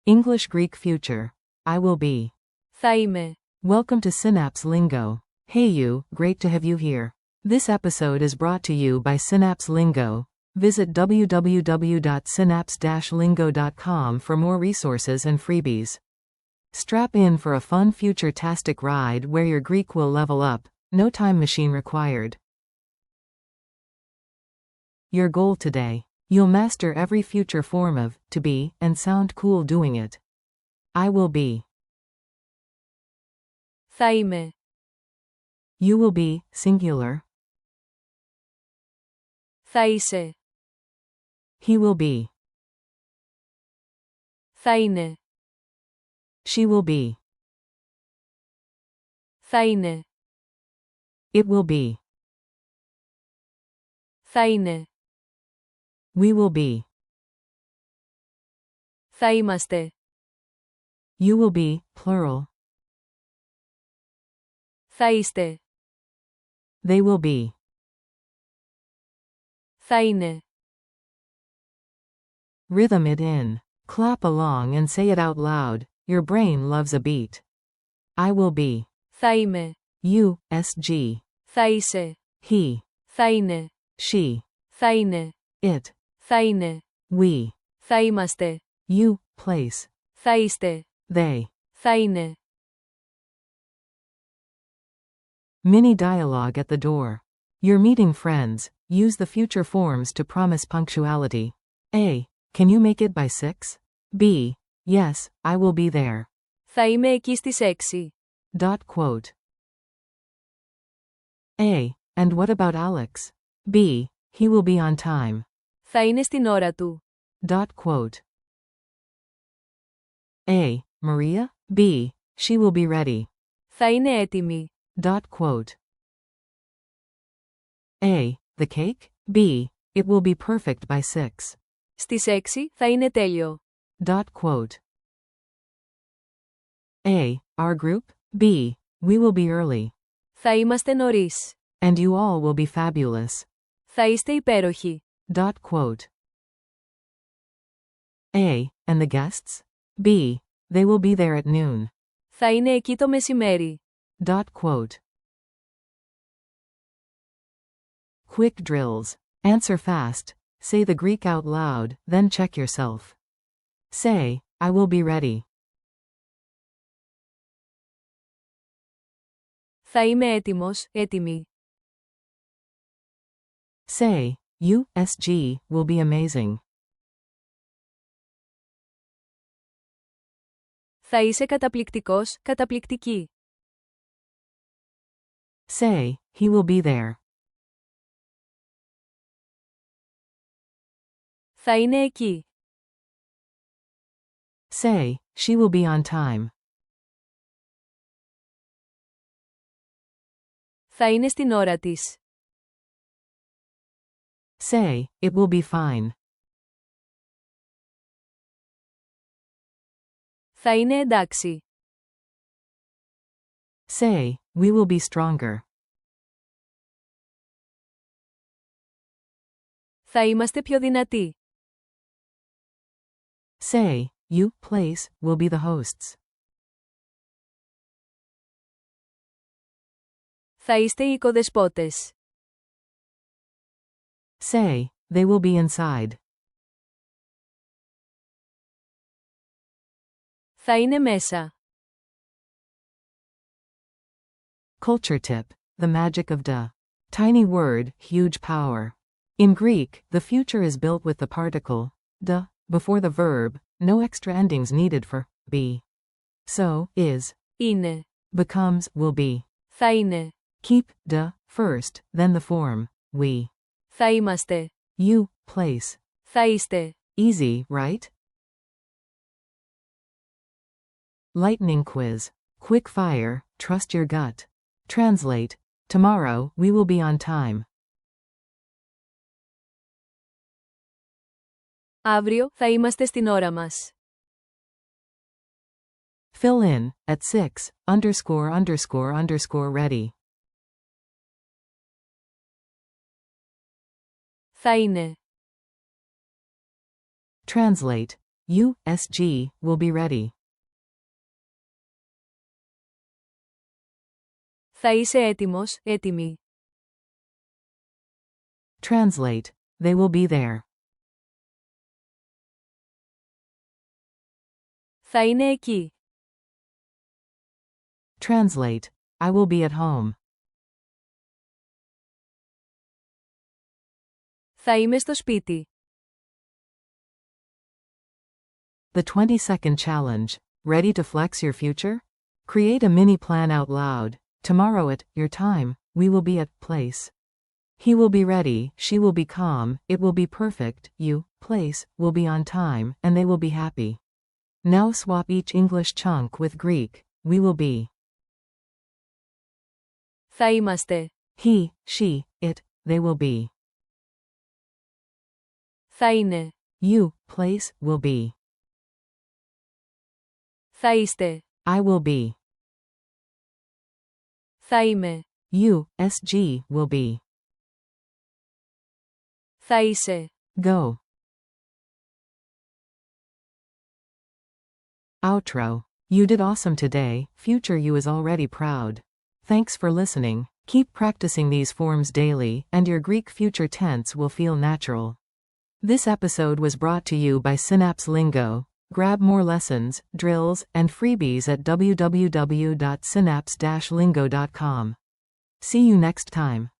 English Greek future. I will be. Θα είμαι. Welcome to Synapse Lingo. Hey you, great to have you here. This episode is brought to you by Synapse Lingo. Visit www.synapse-lingo.com for more resources and freebies. Strap in for a fun future-tastic ride where your Greek will level up, no time machine required. Your goal today. You'll master every future form of to be and sound cool doing it. I will be. Θα είμαι. You will be, singular. Θα είσαι. He will be. Θα είναι. She will be. Θα είναι. It will be. Θα είναι. We will be. Θα είμαστε. You will be, plural. Θα είστε. They will be. Θα είναι. Rhythm it in. Clap along and say it out loud. Your brain loves a beat. I will be. Θα είμαι. You, SG. Θα είσαι. He. Θα είναι. She. Θα είναι. It. Θα είναι. We. Θα είμαστε. You, place. Θα είστε. They. Θα είναι. Mini dialogue at the door. You're meeting friends. Use the future forms to promise punctuality. A. Can you make it by 6? B. Yes, I will be there. Θα είμαι εκεί στις 6. Dot quote. A. And what about Alex? B. He will be on time. Θα είναι στην ώρα του. Dot quote. A. Maria? B. She will be ready. Θα είναι έτοιμη. Dot quote. A. The cake? B. It will be perfect by 6. Στις 6 θα είναι τέλειο. Dot quote. A. Our group? B. We will be early. Θα είμαστε νωρίς. And you all will be fabulous. Θα είστε υπέροχοι. Dot quote. A. And the guests? B. They will be there at noon. Θα είναι εκεί το μεσημέρι. Dot quote. Quick drills. Answer fast. Say the Greek out loud, then check yourself. Say, I will be ready. Θα είμαι έτοιμος, έτοιμη. Say, you, SG, will be amazing. Θα είσαι καταπληκτικός, καταπληκτική. Say, he will be there. Θα είναι εκεί. Say, she will be on time. Θα είναι στην ώρα της. Say, it will be fine. Θα είναι εντάξει. Say, we will be stronger. Θα είμαστε πιο δυνατοί. Say, you, place, will be the hosts. Θα είστε οι οικοδεσπότες. Say, they will be inside. Θα είναι μέσα. Culture tip. The magic of the. Tiny word, huge power. In Greek, the future is built with the particle de before the verb, no extra endings needed for be. So, is, Είναι. becomes, will be. Θα είναι. Keep de first, then the form we. Θα είμαστε. You, place. Θα είστε. Easy, right? Lightning quiz. Quick fire, trust your gut. Translate. Tomorrow, we will be on time. Αύριο θα είμαστε στην ώρα μας. Fill in, at 6, ____ ready. Θα είναι. Translate. USG will be ready. Θα είσαι έτοιμος, έτοιμη. Translate. They will be there. Θα είναι εκεί. Translate. I will be at home. Θα είμαι στο σπίτι. The 20-second challenge. Ready to flex your future? Create a mini plan out loud. Tomorrow at your time, we will be at place. He will be ready, she will be calm, it will be perfect, you, place, will be on time, and they will be happy. Now swap each English chunk with Greek. We will be. Θα είμαστε. He, she, it, they will be. Θα είναι. You, place, will be. Θα είστε. I will be. Θα είμαι. You, SG, will be. Θα είσαι. Go. Outro. You did awesome today, future you is already proud. Thanks for listening. Keep practicing these forms daily, and your Greek future tense will feel natural. This episode was brought to you by Synapse Lingo. Grab more lessons, drills, and freebies at www.synapse-lingo.com. See you next time.